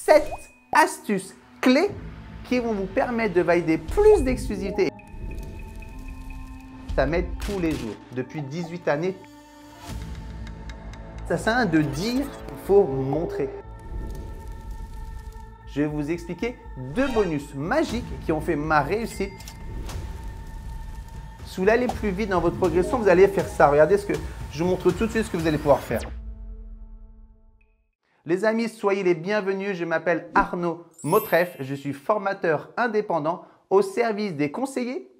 7 astuces clés qui vont vous permettre de valider plus d'exclusivité. Ça m'aide tous les jours, depuis 18 années. Ça sert à rien de dire, il faut montrer. Je vais vous expliquer 2 bonus magiques qui ont fait ma réussite. Si vous voulez aller plus vite dans votre progression, vous allez faire ça. Regardez ce que je vous montre tout de suite ce que vous allez pouvoir faire. Les amis, soyez les bienvenus. Je m'appelle Arnaud Motreff. Je suis formateur indépendant au service des conseillers,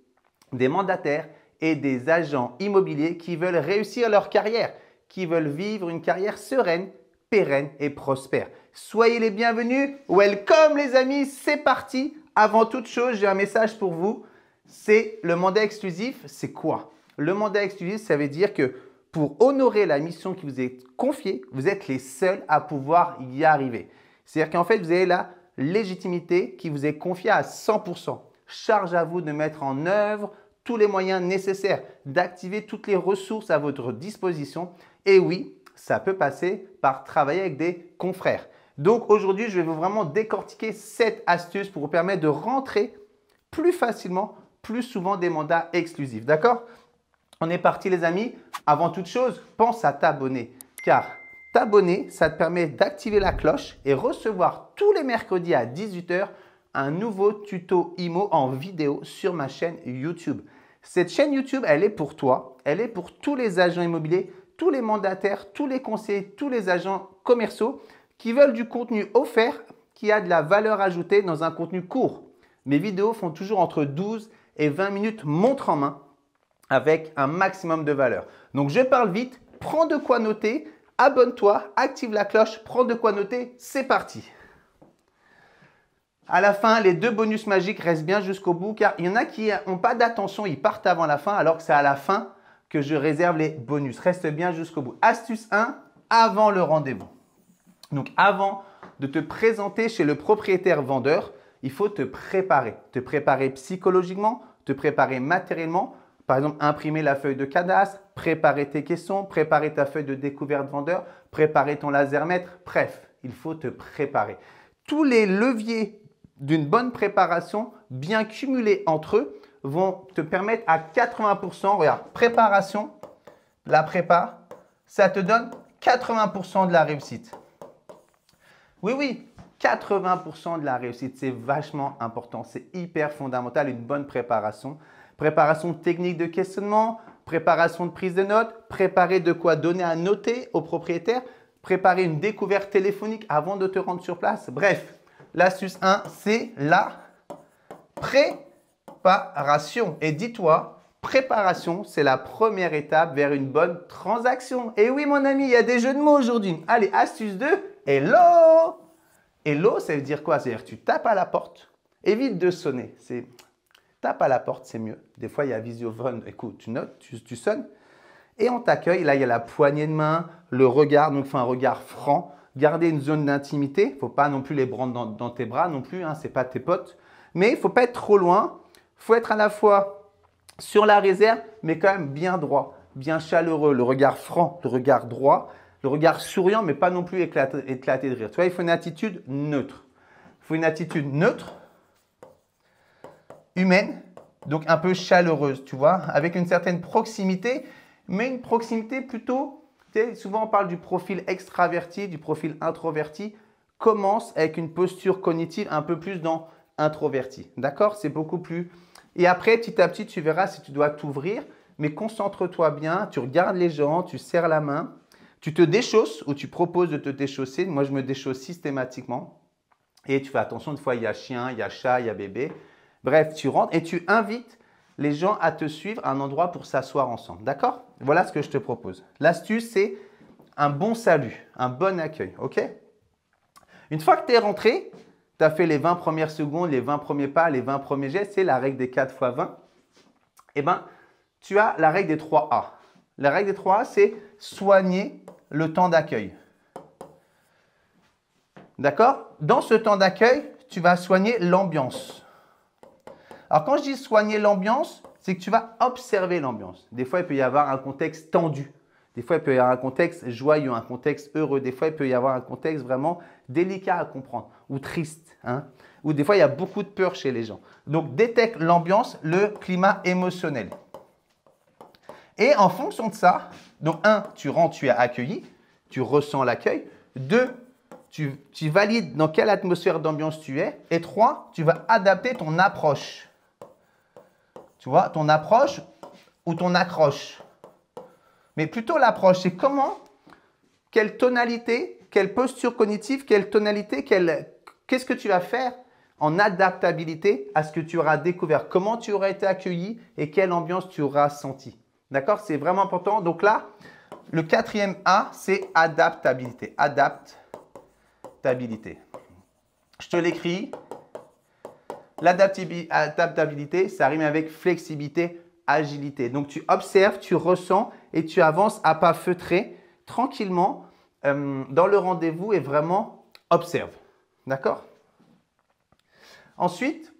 des mandataires et des agents immobiliers qui veulent réussir leur carrière, qui veulent vivre une carrière sereine, pérenne et prospère. Soyez les bienvenus. Welcome les amis, c'est parti. Avant toute chose, j'ai un message pour vous. C'est le mandat exclusif. C'est quoi? Le mandat exclusif, ça veut dire que pour honorer la mission qui vous est confiée, vous êtes les seuls à pouvoir y arriver. C'est-à-dire qu'en fait, vous avez la légitimité qui vous est confiée à 100%. Charge à vous de mettre en œuvre tous les moyens nécessaires, d'activer toutes les ressources à votre disposition. Et oui, ça peut passer par travailler avec des confrères. Donc aujourd'hui, je vais vraiment décortiquer 7 astuces pour vous permettre de rentrer plus facilement, plus souvent des mandats exclusifs. D'accord? On est parti les amis. Avant toute chose, pense à t'abonner. Car t'abonner, ça te permet d'activer la cloche et recevoir tous les mercredis à 18 h un nouveau tuto IMO en vidéo sur ma chaîne YouTube. Cette chaîne YouTube, elle est pour toi. Elle est pour tous les agents immobiliers, tous les mandataires, tous les conseillers, tous les agents commerciaux qui veulent du contenu offert, qui a de la valeur ajoutée dans un contenu court. Mes vidéos font toujours entre 12 et 20 minutes montre en main avec un maximum de valeur. Donc, je parle vite, prends de quoi noter, abonne-toi, active la cloche, prends de quoi noter, c'est parti. À la fin, les 2 bonus magiques restent bien jusqu'au bout car il y en a qui n'ont pas d'attention, ils partent avant la fin alors que c'est à la fin que je réserve les bonus. Reste bien jusqu'au bout. Astuce 1, avant le rendez-vous. Donc, avant de te présenter chez le propriétaire vendeur, il faut te préparer psychologiquement, te préparer matériellement. Par exemple, imprimer la feuille de cadastre, préparer tes questions, préparer ta feuille de découverte vendeur, préparer ton lasermètre. Bref, il faut te préparer. Tous les leviers d'une bonne préparation, bien cumulés entre eux, vont te permettre à 80%, regarde, préparation, la prépa, ça te donne 80% de la réussite. Oui, 80% de la réussite, c'est vachement important, c'est hyper fondamental, une bonne préparation. Préparation technique de questionnement, préparation de prise de notes, préparer de quoi donner à noter au propriétaire, préparer une découverte téléphonique avant de te rendre sur place. Bref, l'astuce 1, c'est la préparation. Et dis-toi, préparation, c'est la première étape vers une bonne transaction. Et oui, mon ami, il y a des jeux de mots aujourd'hui. Allez, astuce 2, hello. Hello, ça veut dire quoi? C'est-à-dire que tu tapes à la porte, évite de sonner. Tape à la porte, c'est mieux. Des fois, il y a visiophone. Écoute, tu notes, tu sonnes et on t'accueille. Là, il y a la poignée de main, le regard, donc il faut un regard franc. Garder une zone d'intimité. Il ne faut pas non plus les prendre dans tes bras non plus. Hein, ce n'est pas tes potes. Mais il ne faut pas être trop loin. Il faut être à la fois sur la réserve, mais quand même bien droit, bien chaleureux. Le regard franc, le regard droit, le regard souriant, mais pas non plus éclaté de rire. Tu vois, il faut une attitude neutre. Il faut une attitude neutre, humaine, donc un peu chaleureuse, tu vois, avec une certaine proximité, mais une proximité plutôt, tu sais, souvent on parle du profil extraverti, du profil introverti. Commence avec une posture cognitive un peu plus dans introverti, d'accord? C'est beaucoup plus… Et après, petit à petit, tu verras si tu dois t'ouvrir, mais concentre-toi bien, tu regardes les gens, tu serres la main, tu te déchausses ou tu proposes de te déchausser. Moi, je me déchausse systématiquement et tu fais attention, des fois, il y a chien, il y a chat, il y a bébé. Bref, tu rentres et tu invites les gens à te suivre à un endroit pour s'asseoir ensemble. D'accord? Voilà ce que je te propose. L'astuce, c'est un bon salut, un bon accueil. OK? Une fois que tu es rentré, tu as fait les 20 premières secondes, les 20 premiers pas, les 20 premiers gestes, c'est la règle des 4 x 20. Eh bien, tu as la règle des 3 A. La règle des 3 A, c'est soigner le temps d'accueil. D'accord? Dans ce temps d'accueil, tu vas soigner l'ambiance. Alors, quand je dis soigner l'ambiance, c'est que tu vas observer l'ambiance. Des fois, il peut y avoir un contexte tendu. Des fois, il peut y avoir un contexte joyeux, un contexte heureux. Des fois, il peut y avoir un contexte vraiment délicat à comprendre ou triste. Hein? Ou des fois, il y a beaucoup de peur chez les gens. Donc, détecte l'ambiance, le climat émotionnel. Et en fonction de ça, donc 1, tu rentres, tu es accueilli, tu ressens l'accueil. 2, tu valides dans quelle atmosphère d'ambiance tu es. Et 3, tu vas adapter ton approche. Tu vois, ton approche ou ton accroche. Mais plutôt l'approche, c'est comment, quelle tonalité, quelle posture cognitive, quelle tonalité, qu'est-ce que tu vas faire en adaptabilité à ce que tu auras découvert, comment tu auras été accueilli et quelle ambiance tu auras senti. D'accord? C'est vraiment important. Donc là, le 4e A, c'est adaptabilité. Adaptabilité. Je te l'écris. L'adaptabilité, ça rime avec flexibilité, agilité. Donc, tu observes, tu ressens et tu avances à pas feutrés, tranquillement, dans le rendez-vous et vraiment observe. D'accord? Ensuite,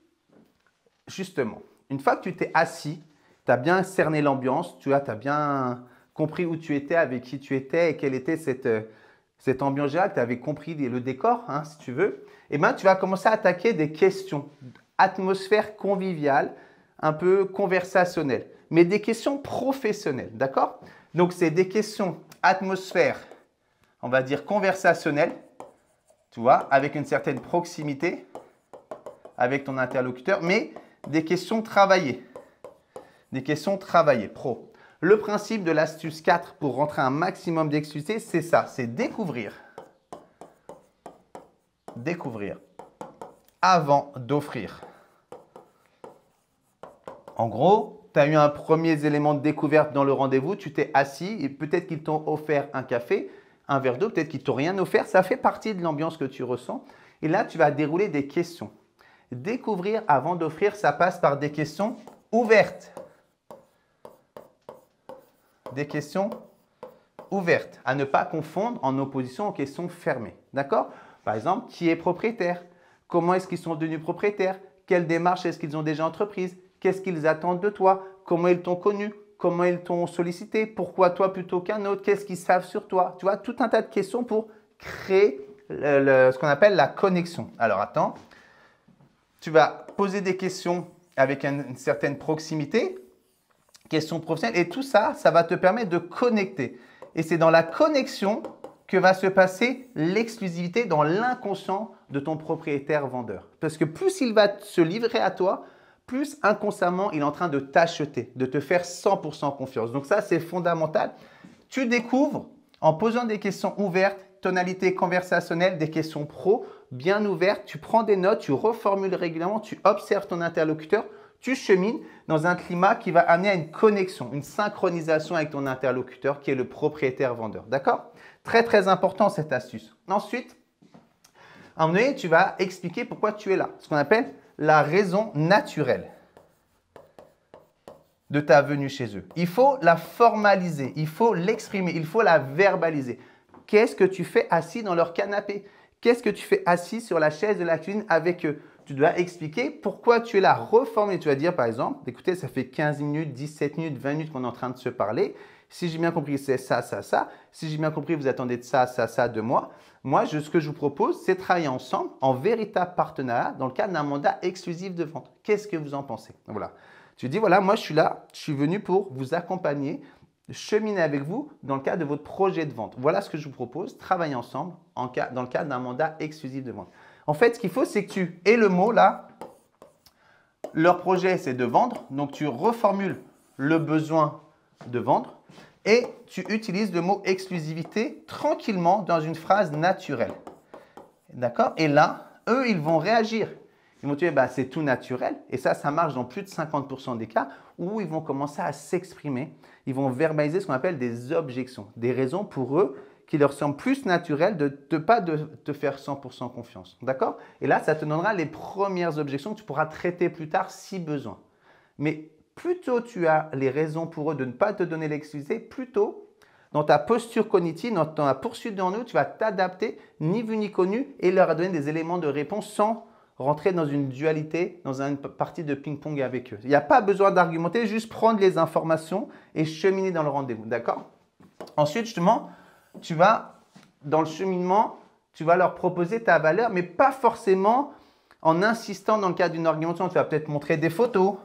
justement, une fois que tu t'es assis, tu as bien cerné l'ambiance, tu as bien compris où tu étais, avec qui tu étais et quelle était cette ambiance générale, tu avais compris le décor, hein, si tu veux, et bien tu vas commencer à attaquer des questions, atmosphère conviviale, un peu conversationnelle, mais des questions professionnelles, d'accord? Donc, c'est des questions atmosphère, on va dire conversationnelle, tu vois, avec une certaine proximité avec ton interlocuteur, mais des questions travaillées. Des questions travaillées, pro. Le principe de l'astuce 4 pour rentrer un maximum d'exclusivité, c'est ça, c'est découvrir. Découvrir avant d'offrir. En gros, tu as eu un premier élément de découverte dans le rendez-vous, tu t'es assis et peut-être qu'ils t'ont offert un café, un verre d'eau, peut-être qu'ils t'ont rien offert, ça fait partie de l'ambiance que tu ressens. Et là, tu vas dérouler des questions. Découvrir avant d'offrir, ça passe par des questions ouvertes. Des questions ouvertes, à ne pas confondre en opposition aux questions fermées. D'accord? Par exemple, qui est propriétaire? Comment est-ce qu'ils sont devenus propriétaires? Quelle démarche est-ce qu'ils ont déjà entreprise? Qu'est-ce qu'ils attendent de toi? Comment ils t'ont connu? Comment ils t'ont sollicité? Pourquoi toi plutôt qu'un autre? Qu'est-ce qu'ils savent sur toi? Tu vois, tout un tas de questions pour créer ce qu'on appelle la connexion. Alors, attends. Tu vas poser des questions avec une certaine proximité, questions professionnelles, et tout ça, ça va te permettre de connecter. Et c'est dans la connexion que va se passer l'exclusivité dans l'inconscient de ton propriétaire vendeur. Parce que plus il va se livrer à toi, plus inconsciemment, il est en train de t'acheter, de te faire 100% confiance. Donc ça, c'est fondamental. Tu découvres en posant des questions ouvertes, tonalité conversationnelle, des questions pro, bien ouvertes. Tu prends des notes, tu reformules régulièrement, tu observes ton interlocuteur, tu chemines dans un climat qui va amener à une connexion, une synchronisation avec ton interlocuteur qui est le propriétaire vendeur. D'accord? Très, très important cette astuce. Ensuite, à un moment donné, tu vas expliquer pourquoi tu es là. Ce qu'on appelle la raison naturelle de ta venue chez eux. Il faut la formaliser, il faut l'exprimer, il faut la verbaliser. Qu'est-ce que tu fais assis dans leur canapé? Qu'est-ce que tu fais assis sur la chaise de la cuisine avec eux? Tu dois expliquer pourquoi tu es là, reformuler. Tu vas dire par exemple, écoutez, ça fait 15 minutes, 17 minutes, 20 minutes qu'on est en train de se parler. Si j'ai bien compris, c'est ça, ça, ça. Si j'ai bien compris, vous attendez de ça, ça, ça de moi. Moi, ce que je vous propose, c'est de travailler ensemble en véritable partenariat dans le cadre d'un mandat exclusif de vente. Qu'est-ce que vous en pensez? Voilà. Tu dis, voilà, moi, je suis là, je suis venu pour vous accompagner, cheminer avec vous dans le cadre de votre projet de vente. Voilà ce que je vous propose, travailler ensemble dans le cadre d'un mandat exclusif de vente. En fait, ce qu'il faut, c'est que tu aies le mot là. Leur projet, c'est de vendre. Donc, tu reformules le besoin de vendre et tu utilises le mot exclusivité tranquillement dans une phrase naturelle. D'accord? Et là, eux, ils vont réagir. Ils vont te dire, bah, c'est tout naturel. Et ça marche dans plus de 50% des cas où ils vont commencer à s'exprimer. Ils vont verbaliser ce qu'on appelle des objections, des raisons pour eux qui leur semblent plus naturelles de ne pas te faire 100% confiance. D'accord? Et là, ça te donnera les premières objections que tu pourras traiter plus tard si besoin. Mais plus tôt tu as les raisons pour eux de ne pas te donner l'exclusivité, plus tôt dans ta posture cognitive, dans la poursuite d'en eux, tu vas t'adapter, ni vu ni connu, et leur donner des éléments de réponse sans rentrer dans une dualité, dans une partie de ping-pong avec eux. Il n'y a pas besoin d'argumenter, juste prendre les informations et cheminer dans le rendez-vous. D'accord? Ensuite, justement, tu vas, dans le cheminement, tu vas leur proposer ta valeur, mais pas forcément en insistant dans le cadre d'une argumentation. Tu vas peut-être montrer des photos,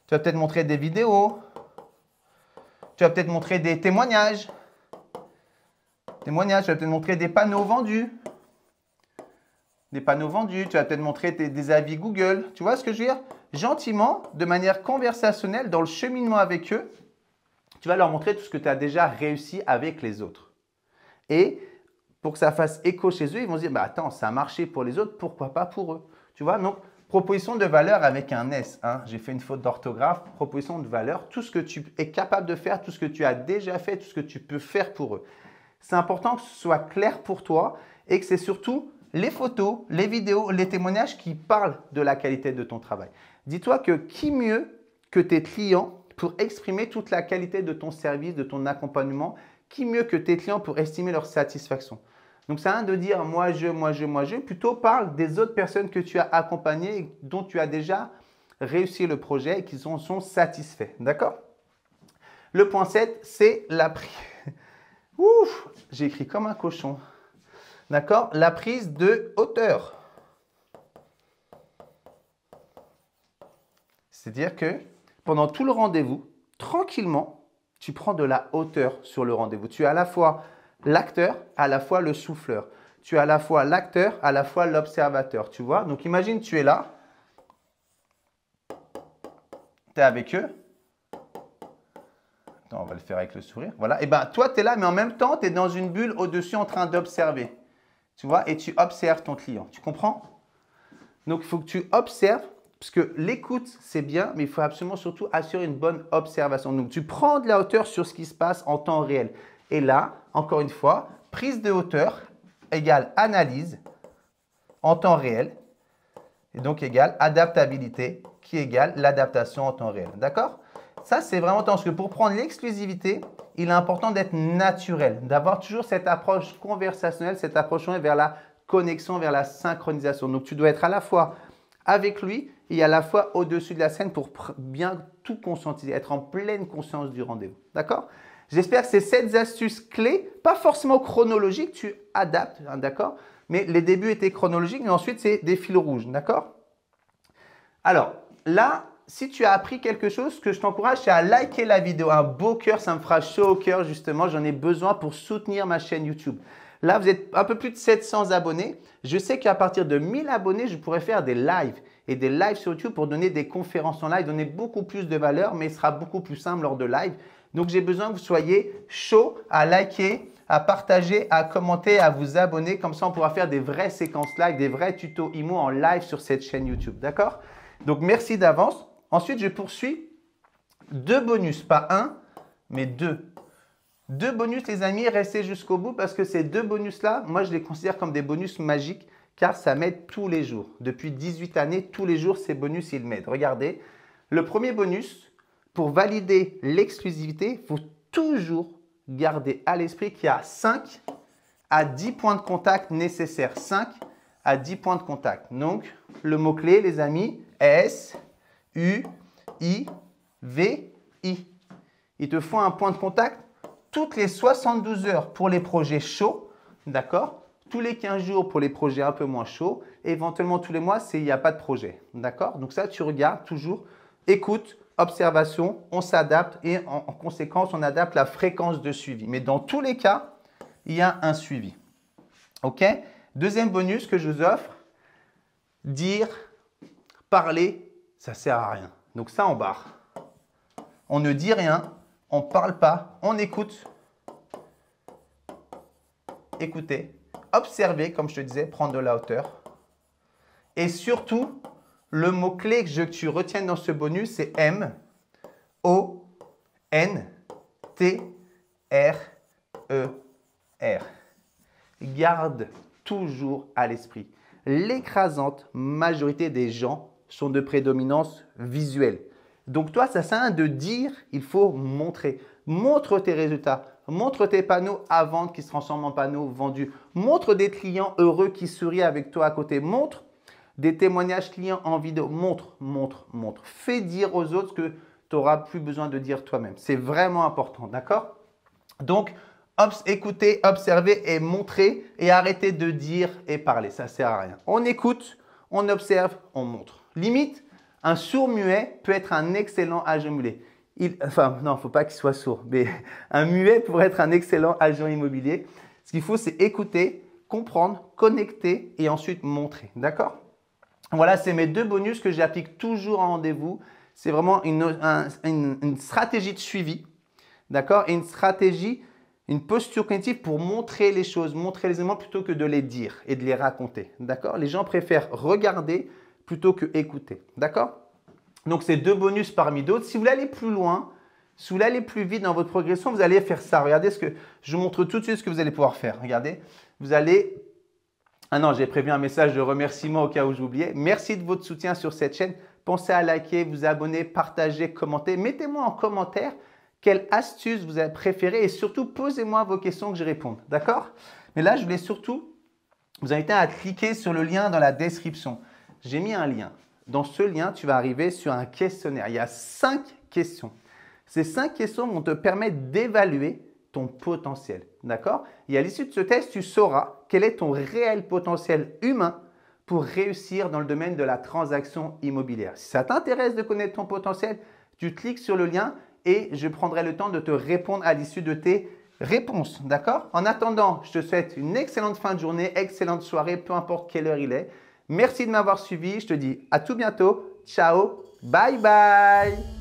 tu vas peut-être montrer des vidéos, tu vas peut-être montrer des témoignages. Tu vas peut-être montrer des panneaux vendus. Tu vas peut-être montrer des avis Google. Tu vois ce que je veux dire? Gentiment, de manière conversationnelle, dans le cheminement avec eux, tu vas leur montrer tout ce que tu as déjà réussi avec les autres. Et pour que ça fasse écho chez eux, ils vont se dire, bah attends, ça a marché pour les autres, pourquoi pas pour eux? Tu vois, donc proposition de valeur avec un S. Hein. J'ai fait une faute d'orthographe. Proposition de valeur, tout ce que tu es capable de faire, tout ce que tu as déjà fait, tout ce que tu peux faire pour eux. C'est important que ce soit clair pour toi et que c'est surtout les photos, les vidéos, les témoignages qui parlent de la qualité de ton travail. Dis-toi que qui mieux que tes clients pour exprimer toute la qualité de ton service, de ton accompagnement, qui mieux que tes clients pour estimer leur satisfaction. Donc, ça a rien de dire moi, je, plutôt parle des autres personnes que tu as accompagnées et dont tu as déjà réussi le projet et qui en sont satisfaits. D'accord? Le point 7, c'est la prise. Ouf, j'ai écrit comme un cochon. D'accord? La prise de hauteur. C'est-à-dire que pendant tout le rendez-vous, tranquillement, tu prends de la hauteur sur le rendez-vous. Tu es à la fois l'acteur, à la fois le souffleur. Tu es à la fois l'acteur, à la fois l'observateur. Tu vois? Donc, imagine, tu es là. Tu es avec eux. Attends, on va le faire avec le sourire. Voilà. Et bien, toi, tu es là, mais en même temps, tu es dans une bulle au-dessus en train d'observer. Tu vois? Et tu observes ton client. Tu comprends? Donc, il faut que tu observes, parce que l'écoute, c'est bien, mais il faut absolument surtout assurer une bonne observation. Donc, tu prends de la hauteur sur ce qui se passe en temps réel. Et là, encore une fois, prise de hauteur égale analyse en temps réel. Et donc, égale adaptabilité qui égale l'adaptation en temps réel. D'accord? Ça, c'est vraiment important, parce que pour prendre l'exclusivité, il est important d'être naturel, d'avoir toujours cette approche conversationnelle, cette approche vers la connexion, vers la synchronisation. Donc, tu dois être à la fois avec lui et à la fois au-dessus de la scène pour bien tout conscientiser, être en pleine conscience du rendez-vous. D'accord? J'espère que ces 7 astuces clés, pas forcément chronologiques, tu adaptes, hein, d'accord? Mais les débuts étaient chronologiques, mais ensuite, c'est des fils rouges, d'accord? Alors, là, si tu as appris quelque chose, ce que je t'encourage, c'est à liker la vidéo. Un beau cœur, ça me fera chaud au cœur, justement. J'en ai besoin pour soutenir ma chaîne YouTube. Là, vous êtes un peu plus de 700 abonnés. Je sais qu'à partir de 1000 abonnés, je pourrais faire des lives. Et des lives sur YouTube pour donner des conférences en live, donner beaucoup plus de valeur, mais il sera beaucoup plus simple lors de live. Donc, j'ai besoin que vous soyez chaud à liker, à partager, à commenter, à vous abonner. Comme ça, on pourra faire des vraies séquences live, des vrais tutos IMO en live sur cette chaîne YouTube. D'accord? Donc, merci d'avance. Ensuite, je poursuis 2 bonus, pas 1, mais 2. 2 bonus, les amis, restez jusqu'au bout parce que ces 2 bonus-là, moi, je les considère comme des bonus magiques car ça m'aide tous les jours. Depuis 18 années, tous les jours, ces bonus, ils m'aident. Regardez, le premier bonus, pour valider l'exclusivité, il faut toujours garder à l'esprit qu'il y a 5 à 10 points de contact nécessaires. 5 à 10 points de contact. Donc, le mot-clé, les amis, S, U, I, V, I. Il te faut un point de contact toutes les 72 heures pour les projets chauds, d'accord? Tous les 15 jours pour les projets un peu moins chauds. Et éventuellement, tous les mois, il n'y a pas de projet, d'accord? Donc ça, tu regardes toujours, écoute, observation, on s'adapte et en conséquence, on adapte la fréquence de suivi. Mais dans tous les cas, il y a un suivi. OK? Deuxième bonus que je vous offre, dire, parler, ça ne sert à rien. Donc ça, on barre. On ne dit rien, on ne parle pas, on écoute. Écoutez, observer, comme je te disais, prendre de la hauteur. Et surtout, le mot-clé que tu retiennes dans ce bonus, c'est M, O, N, T, R, E, R. Garde toujours à l'esprit. L'écrasante majorité des gens sont de prédominance visuelle. Donc toi, ça sert à rien de dire, il faut montrer. Montre tes résultats, montre tes panneaux à vendre qui se transforment en panneaux vendus. Montre des clients heureux qui sourient avec toi à côté. Montre des témoignages clients en vidéo. Montre, montre, montre. Fais dire aux autres ce que tu n'auras plus besoin de dire toi-même. C'est vraiment important, d'accord? Donc, écoutez, observez et montrez et arrêtez de dire et parler. Ça ne sert à rien. On écoute, on observe, on montre. Limite, un sourd-muet peut être un excellent agent immobilier. Enfin, non, il ne faut pas qu'il soit sourd, mais un muet pourrait être un excellent agent immobilier. Ce qu'il faut, c'est écouter, comprendre, connecter et ensuite montrer. D'accord? Voilà, c'est mes 2 bonus que j'applique toujours en rendez-vous. C'est vraiment une stratégie de suivi, d'accord? Et une stratégie, une posture cognitive pour montrer les choses, montrer les éléments plutôt que de les dire et de les raconter, d'accord? Les gens préfèrent regarder plutôt que écouter, d'accord? Donc, c'est 2 bonus parmi d'autres. Si vous voulez aller plus loin, si vous voulez aller plus vite dans votre progression, vous allez faire ça. Regardez je vous montre tout de suite ce que vous allez pouvoir faire. Regardez, vous allez… Ah non, j'ai prévu un message de remerciement au cas où j'oubliais. Merci de votre soutien sur cette chaîne. Pensez à liker, vous abonner, partager, commenter. Mettez-moi en commentaire quelle astuce vous avez préférée et surtout posez-moi vos questions que je réponde. D'accord? Mais là, je voulais surtout vous inviter à cliquer sur le lien dans la description. J'ai mis un lien. Dans ce lien, tu vas arriver sur un questionnaire. Il y a 5 questions. Ces 5 questions vont te permettre d'évaluer ton potentiel. D'accord? Et à l'issue de ce test, tu sauras quel est ton réel potentiel humain pour réussir dans le domaine de la transaction immobilière. Si ça t'intéresse de connaître ton potentiel, tu cliques sur le lien et je prendrai le temps de te répondre à l'issue de tes réponses. D'accord? En attendant, je te souhaite une excellente fin de journée, excellente soirée, peu importe quelle heure il est. Merci de m'avoir suivi. Je te dis à tout bientôt. Ciao. Bye bye.